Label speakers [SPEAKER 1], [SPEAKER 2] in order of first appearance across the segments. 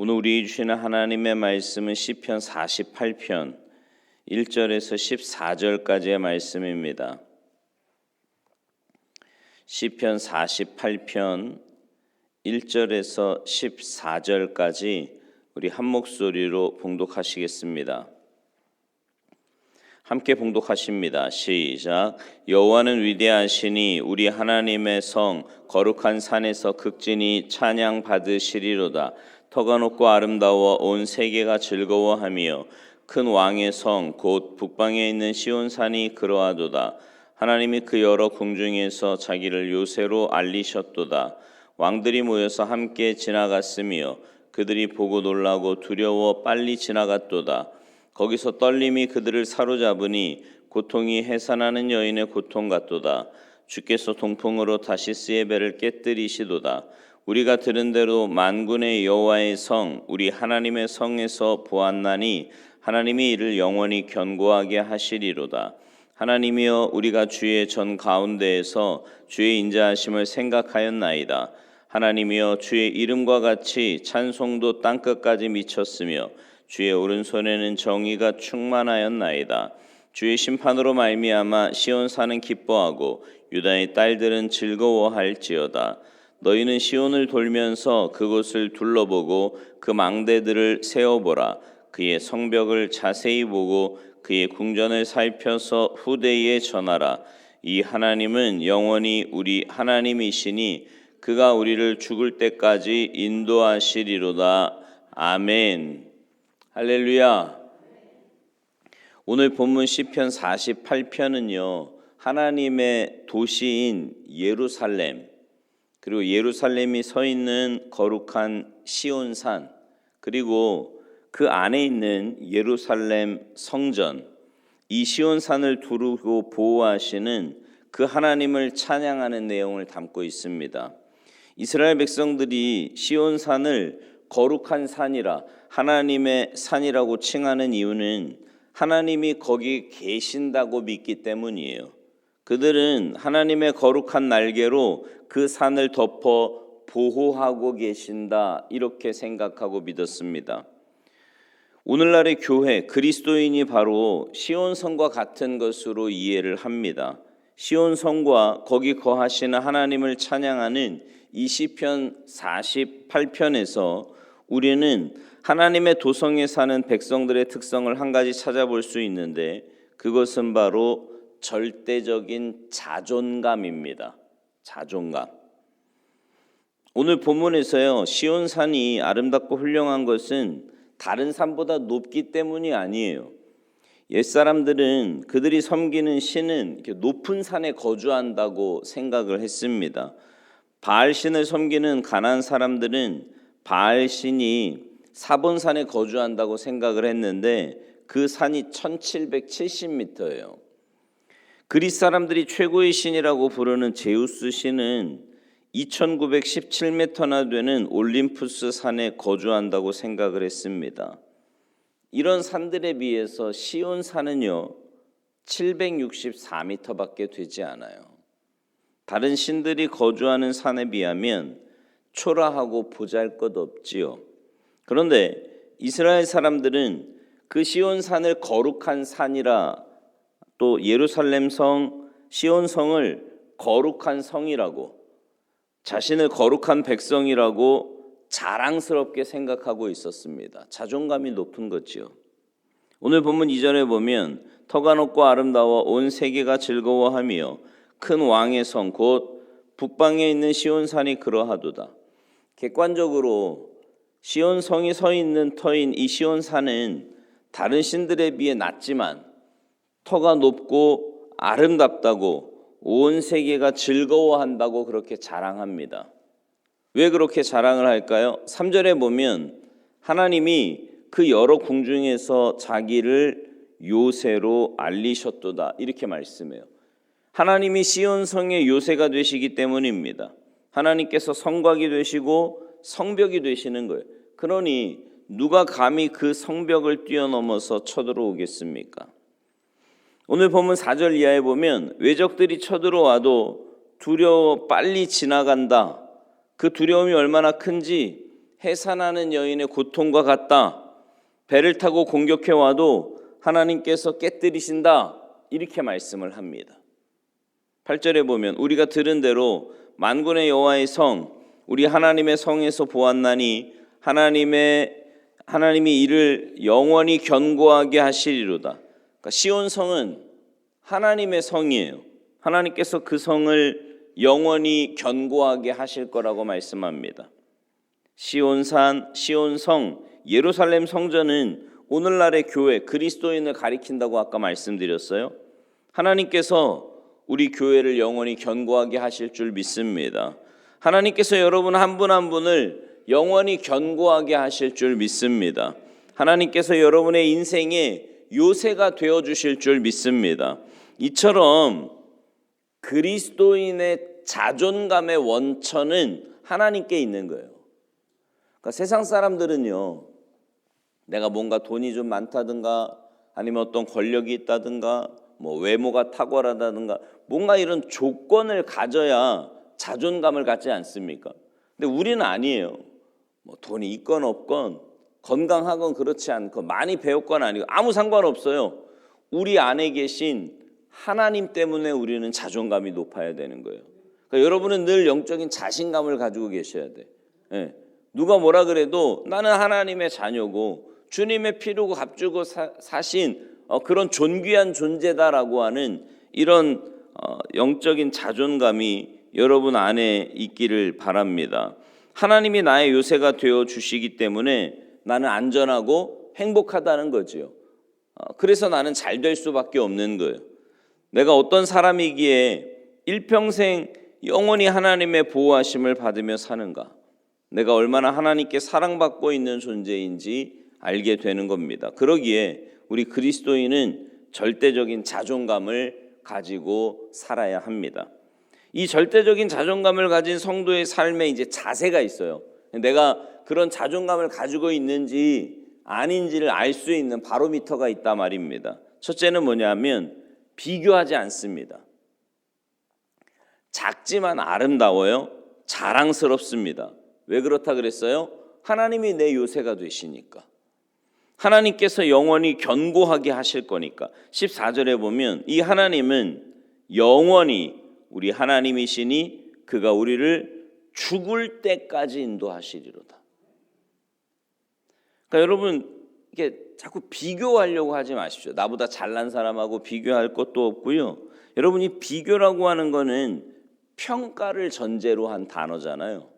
[SPEAKER 1] 오늘 우리 주시는 하나님의 말씀은 시편 48편 1절에서 14절까지의 말씀입니다. 시편 48편 1절에서 14절까지 우리 한 목소리로 봉독하시겠습니다. 함께 봉독하십니다. 시작. 여호와는 위대하시니 우리 하나님의 성 거룩한 산에서 극진히 찬양 받으시리로다. 터가 높고 아름다워 온 세계가 즐거워하며 큰 왕의 성 곧 북방에 있는 시온산이 그러하도다. 하나님이 그 여러 궁중에서 자기를 요새로 알리셨도다. 왕들이 모여서 함께 지나갔으며 그들이 보고 놀라고 두려워 빨리 지나갔도다. 거기서 떨림이 그들을 사로잡으니 고통이 해산하는 여인의 고통 같도다. 주께서 동풍으로 다시스의 배를 깨뜨리시도다. 우리가 들은 대로 만군의 여호와의 성 우리 하나님의 성에서 보았나니 하나님이 이를 영원히 견고하게 하시리로다. 하나님이여 우리가 주의 전 가운데에서 주의 인자하심을 생각하였나이다. 하나님이여 주의 이름과 같이 찬송도 땅끝까지 미쳤으며 주의 오른손에는 정의가 충만하였나이다. 주의 심판으로 말미암아 시온산은 기뻐하고 유다의 딸들은 즐거워할지어다. 너희는 시온을 돌면서 그곳을 둘러보고 그 망대들을 세어보라. 그의 성벽을 자세히 보고 그의 궁전을 살펴서 후대에 전하라. 이 하나님은 영원히 우리 하나님이시니 그가 우리를 죽을 때까지 인도하시리로다. 아멘. 할렐루야. 오늘 본문 시편 48편은요 하나님의 도시인 예루살렘 그리고 예루살렘이 서 있는 거룩한 시온산 그리고 그 안에 있는 예루살렘 성전 이 시온산을 두르고 보호하시는 그 하나님을 찬양하는 내용을 담고 있습니다. 이스라엘 백성들이 시온산을 거룩한 산이라 하나님의 산이라고 칭하는 이유는 하나님이 거기 계신다고 믿기 때문이에요. 그들은 하나님의 거룩한 날개로 그 산을 덮어 보호하고 계신다 이렇게 생각하고 믿었습니다. 오늘날의 교회 그리스도인이 바로 시온성과 같은 것으로 이해를 합니다. 시온성과 거기 거하시는 하나님을 찬양하는 이 시편 48편에서 우리는 하나님의 도성에 사는 백성들의 특성을 한 가지 찾아볼 수 있는데 그것은 바로 절대적인 자존감입니다. 자존감. 오늘 본문에서요 시온산이 아름답고 훌륭한 것은 다른 산보다 높기 때문이 아니에요. 옛사람들은 그들이 섬기는 신은 이렇게 높은 산에 거주한다고 생각을 했습니다. 바알신을 섬기는 가나안 사람들은 바알신이 사본산에 거주한다고 생각을 했는데 그 산이 1770m예요. 그리스 사람들이 최고의 신이라고 부르는 제우스 신은 2917m나 되는 올림푸스 산에 거주한다고 생각을 했습니다. 이런 산들에 비해서 시온산은요 764m밖에 되지 않아요. 다른 신들이 거주하는 산에 비하면 초라하고 보잘것없지요. 그런데 이스라엘 사람들은 그 시온산을 거룩한 산이라 또 예루살렘 성 시온성을 거룩한 성이라고 자신을 거룩한 백성이라고 자랑스럽게 생각하고 있었습니다. 자존감이 높은 거지요. 오늘 본문 2절에 보면 터가 높고 아름다워 온 세계가 즐거워하며 큰 왕의 성 곧 북방에 있는 시온산이 그러하도다. 객관적으로 시온성이 서 있는 터인 이 시온산은 다른 신들에 비해 낮지만 터가 높고 아름답다고 온 세계가 즐거워한다고 그렇게 자랑합니다. 왜 그렇게 자랑을 할까요? 3절에 보면 하나님이 그 여러 궁중에서 자기를 요새로 알리셨도다 이렇게 말씀해요. 하나님이 시온성의 요새가 되시기 때문입니다. 하나님께서 성곽이 되시고 성벽이 되시는 거예요. 그러니 누가 감히 그 성벽을 뛰어넘어서 쳐들어오겠습니까? 오늘 본문 4절 이하에 보면 외적들이 쳐들어와도 두려워 빨리 지나간다. 그 두려움이 얼마나 큰지 해산하는 여인의 고통과 같다. 배를 타고 공격해 와도 하나님께서 깨뜨리신다. 이렇게 말씀을 합니다. 8절에 보면 우리가 들은 대로 만군의 여호와의 성, 우리 하나님의 성에서 보았나니 하나님이 이를 영원히 견고하게 하시리로다. 그러니까 시온 성은 하나님의 성이에요. 하나님께서 그 성을 영원히 견고하게 하실 거라고 말씀합니다. 시온산, 시온성, 예루살렘 성전은 오늘날의 교회, 그리스도인을 가리킨다고 아까 말씀드렸어요. 하나님께서 우리 교회를 영원히 견고하게 하실 줄 믿습니다. 하나님께서 여러분 한 분 한 분을 영원히 견고하게 하실 줄 믿습니다. 하나님께서 여러분의 인생에 요새가 되어주실 줄 믿습니다. 이처럼 그리스도인의 자존감의 원천은 하나님께 있는 거예요. 그러니까 세상 사람들은요, 내가 뭔가 돈이 좀 많다든가 아니면 어떤 권력이 있다든가 뭐 외모가 탁월하다든가 뭔가 이런 조건을 가져야 자존감을 갖지 않습니까? 근데 우리는 아니에요. 뭐 돈이 있건 없건 건강하건 그렇지 않고 많이 배웠건 아니고 아무 상관없어요. 우리 안에 계신 하나님 때문에 우리는 자존감이 높아야 되는 거예요. 그러니까 여러분은 늘 영적인 자신감을 가지고 계셔야 돼. 예. 누가 뭐라 그래도 나는 하나님의 자녀고 주님의 피로 값주고 사신 그런 존귀한 존재다라고 하는 이런 영적인 자존감이 여러분 안에 있기를 바랍니다. 하나님이 나의 요새가 되어 주시기 때문에 나는 안전하고 행복하다는 거지요. 그래서 나는 잘 될 수밖에 없는 거예요. 내가 어떤 사람이기에 일평생 영원히 하나님의 보호하심을 받으며 사는가? 내가 얼마나 하나님께 사랑받고 있는 존재인지 알게 되는 겁니다. 그러기에 우리 그리스도인은 절대적인 자존감을 가지고 살아야 합니다. 이 절대적인 자존감을 가진 성도의 삶에 이제 자세가 있어요. 내가 그런 자존감을 가지고 있는지 아닌지를 알 수 있는 바로미터가 있단 말입니다. 첫째는 뭐냐면 비교하지 않습니다. 작지만 아름다워요. 자랑스럽습니다. 왜 그렇다 그랬어요? 하나님이 내 요새가 되시니까. 하나님께서 영원히 견고하게 하실 거니까. 14절에 보면 이 하나님은 영원히 우리 하나님이시니 그가 우리를 죽을 때까지 인도하시리로다. 그러니까 여러분 이게 자꾸 비교하려고 하지 마십시오. 나보다 잘난 사람하고 비교할 것도 없고요. 여러분이 비교라고 하는 거는 평가를 전제로 한 단어잖아요.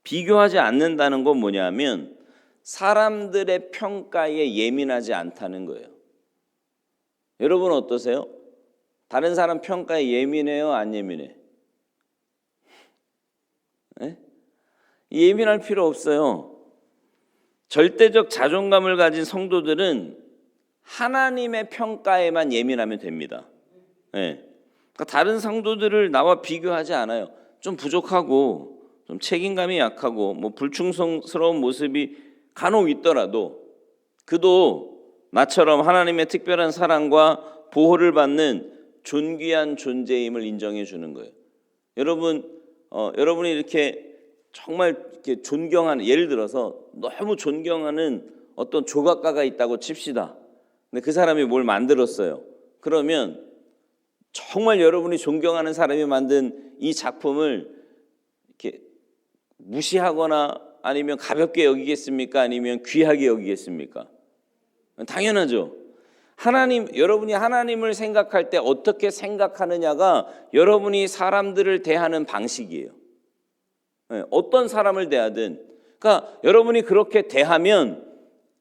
[SPEAKER 1] 비교하지 않는다는 건 뭐냐면 사람들의 평가에 예민하지 않다는 거예요. 여러분 어떠세요? 다른 사람 평가에 예민해요? 안 예민해? 네? 예민할 필요 없어요. 절대적 자존감을 가진 성도들은 하나님의 평가에만 예민하면 됩니다. 네. 그러니까 다른 성도들을 나와 비교하지 않아요. 좀 부족하고 좀 책임감이 약하고 뭐 불충성스러운 모습이 간혹 있더라도 그도 나처럼 하나님의 특별한 사랑과 보호를 받는 존귀한 존재임을 인정해 주는 거예요. 여러분이 이렇게 정말 이렇게 존경하는, 예를 들어서 너무 존경하는 어떤 조각가가 있다고 칩시다. 근데 그 사람이 뭘 만들었어요. 그러면 정말 여러분이 존경하는 사람이 만든 이 작품을 이렇게 무시하거나 아니면 가볍게 여기겠습니까? 아니면 귀하게 여기겠습니까? 당연하죠. 여러분이 하나님을 생각할 때 어떻게 생각하느냐가 여러분이 사람들을 대하는 방식이에요. 어떤 사람을 대하든. 그러니까 여러분이 그렇게 대하면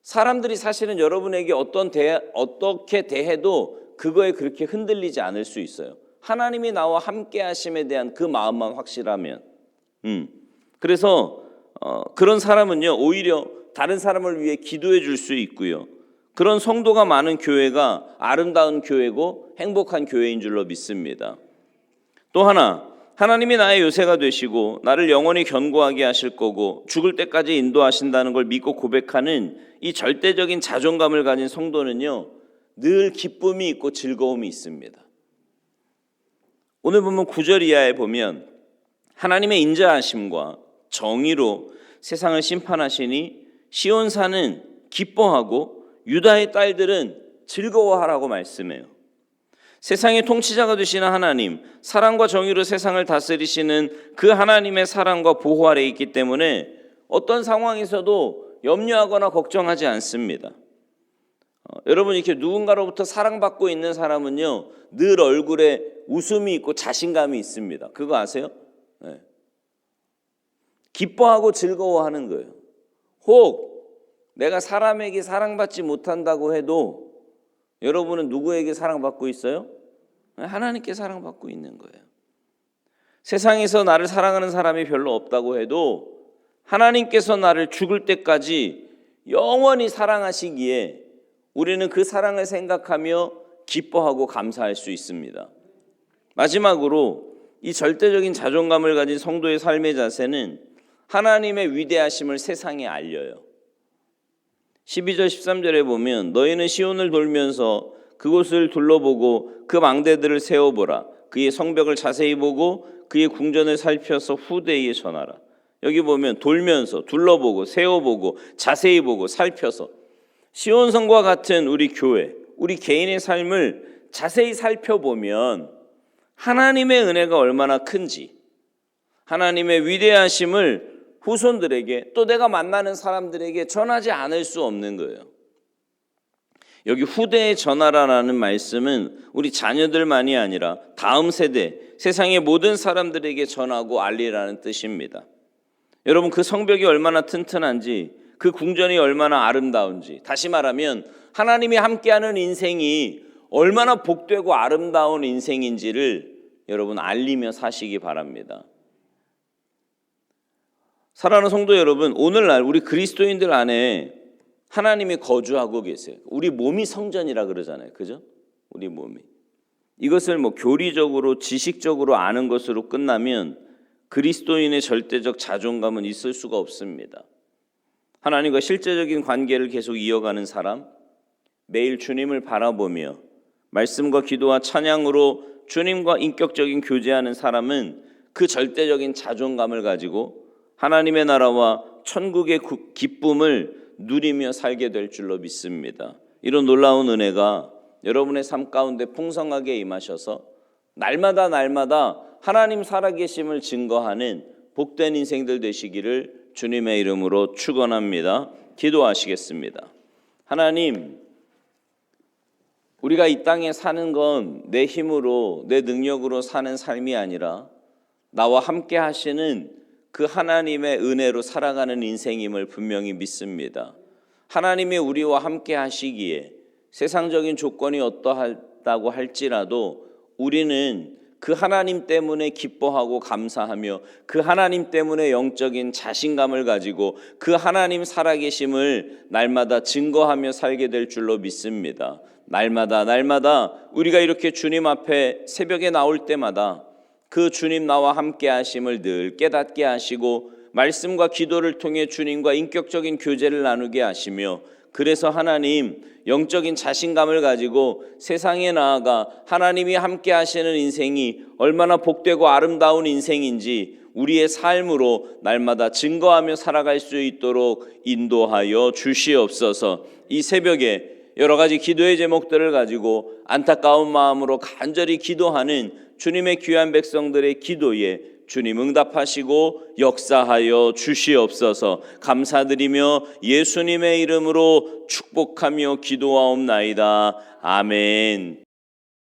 [SPEAKER 1] 사람들이 사실은 여러분에게 어떻게 대해도 그거에 그렇게 흔들리지 않을 수 있어요. 하나님이 나와 함께 하심에 대한 그 마음만 확실하면. 그래서 그런 사람은요, 오히려 다른 사람을 위해 기도해 줄 수 있고요. 그런 성도가 많은 교회가 아름다운 교회고 행복한 교회인 줄로 믿습니다. 또 하나, 하나님이 나의 요새가 되시고 나를 영원히 견고하게 하실 거고 죽을 때까지 인도하신다는 걸 믿고 고백하는 이 절대적인 자존감을 가진 성도는요, 늘 기쁨이 있고 즐거움이 있습니다. 오늘 보면 9절 이하에 보면 하나님의 인자하심과 정의로 세상을 심판하시니 시온산은 기뻐하고 유다의 딸들은 즐거워하라고 말씀해요. 세상의 통치자가 되시는 하나님, 사랑과 정의로 세상을 다스리시는 그 하나님의 사랑과 보호 아래 있기 때문에 어떤 상황에서도 염려하거나 걱정하지 않습니다. 여러분, 이렇게 누군가로부터 사랑받고 있는 사람은요, 늘 얼굴에 웃음이 있고 자신감이 있습니다. 그거 아세요? 네. 기뻐하고 즐거워하는 거예요. 혹 내가 사람에게 사랑받지 못한다고 해도 여러분은 누구에게 사랑받고 있어요? 하나님께 사랑받고 있는 거예요. 세상에서 나를 사랑하는 사람이 별로 없다고 해도 하나님께서 나를 죽을 때까지 영원히 사랑하시기에 우리는 그 사랑을 생각하며 기뻐하고 감사할 수 있습니다. 마지막으로 이 절대적인 자존감을 가진 성도의 삶의 자세는 하나님의 위대하심을 세상에 알려요. 12절 13절에 보면 너희는 시온을 돌면서 그곳을 둘러보고 그 망대들을 세워보라. 그의 성벽을 자세히 보고 그의 궁전을 살펴서 후대에 전하라. 여기 보면 돌면서 둘러보고 세워보고 자세히 보고 살펴서 시온성과 같은 우리 교회, 우리 개인의 삶을 자세히 살펴보면 하나님의 은혜가 얼마나 큰지, 하나님의 위대하심을 후손들에게 또 내가 만나는 사람들에게 전하지 않을 수 없는 거예요. 여기 후대에 전하라라는 말씀은 우리 자녀들만이 아니라 다음 세대, 세상의 모든 사람들에게 전하고 알리라는 뜻입니다. 여러분, 그 성벽이 얼마나 튼튼한지, 그 궁전이 얼마나 아름다운지, 다시 말하면 하나님이 함께하는 인생이 얼마나 복되고 아름다운 인생인지를 여러분 알리며 사시기 바랍니다. 사랑하는 성도 여러분, 오늘날 우리 그리스도인들 안에 하나님이 거주하고 계세요. 우리 몸이 성전이라 그러잖아요. 그죠? 우리 몸이. 이것을 교리적으로 지식적으로 아는 것으로 끝나면 그리스도인의 절대적 자존감은 있을 수가 없습니다. 하나님과 실제적인 관계를 계속 이어가는 사람, 매일 주님을 바라보며 말씀과 기도와 찬양으로 주님과 인격적인 교제하는 사람은 그 절대적인 자존감을 가지고 하나님의 나라와 천국의 기쁨을 누리며 살게 될 줄로 믿습니다. 이런 놀라운 은혜가 여러분의 삶 가운데 풍성하게 임하셔서 날마다 하나님 살아계심을 증거하는 복된 인생들 되시기를 주님의 이름으로 축원합니다. 기도하시겠습니다. 하나님, 우리가 이 땅에 사는 건 내 힘으로 내 능력으로 사는 삶이 아니라 나와 함께 하시는 그 하나님의 은혜로 살아가는 인생임을 분명히 믿습니다. 하나님이 우리와 함께 하시기에 세상적인 조건이 어떠하다고 할지라도 우리는 그 하나님 때문에 기뻐하고 감사하며 그 하나님 때문에 영적인 자신감을 가지고 그 하나님 살아계심을 날마다 증거하며 살게 될 줄로 믿습니다. 날마다 우리가 이렇게 주님 앞에 새벽에 나올 때마다 그 주님 나와 함께 하심을 늘 깨닫게 하시고 말씀과 기도를 통해 주님과 인격적인 교제를 나누게 하시며 그래서 하나님 영적인 자신감을 가지고 세상에 나아가 하나님이 함께 하시는 인생이 얼마나 복되고 아름다운 인생인지 우리의 삶으로 날마다 증거하며 살아갈 수 있도록 인도하여 주시옵소서. 이 새벽에 여러 가지 기도의 제목들을 가지고 안타까운 마음으로 간절히 기도하는 주님의 귀한 백성들의 기도에 주님 응답하시고 역사하여 주시옵소서. 감사드리며 예수님의 이름으로 축복하며 기도하옵나이다. 아멘.